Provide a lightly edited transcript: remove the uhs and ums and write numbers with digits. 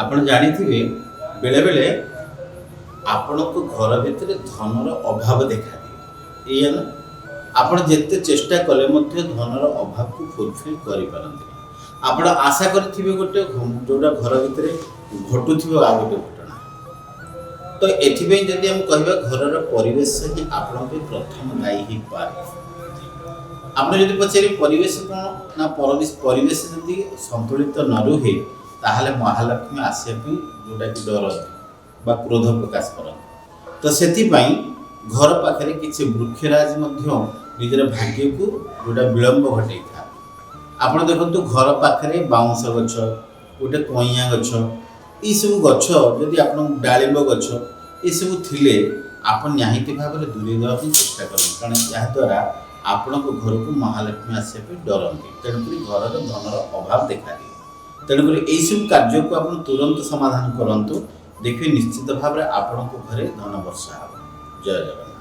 आपण जानिथिबे बेले बेले आपण को घर भितर धनर अभाव देखा दिए एया ना आपण जेते चेष्टा कले मध्य धनर अभाव को फुलफिल करि पारंती आपण आशा करथिबे गोटे जोडा घर भितर घटुथिबे आ गोटे घटना तो एथिबे जदि हम कहबा घरर परिवेश ही आपण के प्रथम दायी ही पारे आपण जदि पछेरी परिवेश कोन ना परिवेश जदि संतुलित न रहे ताहले महालक्ष्मी आसे भी जोटा कि डर बा क्रोध प्रकाश कर तो सेति पई घर पाखरे किछि वृक्षराज मध्य निजर भाग्य को जोटा विलंब घटे था आपण देखंतु घर पाखरे बाउंस गछ गोटे कइया गछ ई सब गछ जदि आपण डालिंब गछ ई सब थिले आपण निहित भाव रे दूरी देवा चेष्टा करन कारण या द्वारा आपण को घर को महालक्ष्मी आसे पे डरंती तेणुकरी घर धनर अभाव देखा दिए तेणुकरी यही सब कार्य को आप तुरंत समाधान करंतु देखिए निश्चित भाव में आपण को घरे धन वर्षा हो जय जगन्नाथ।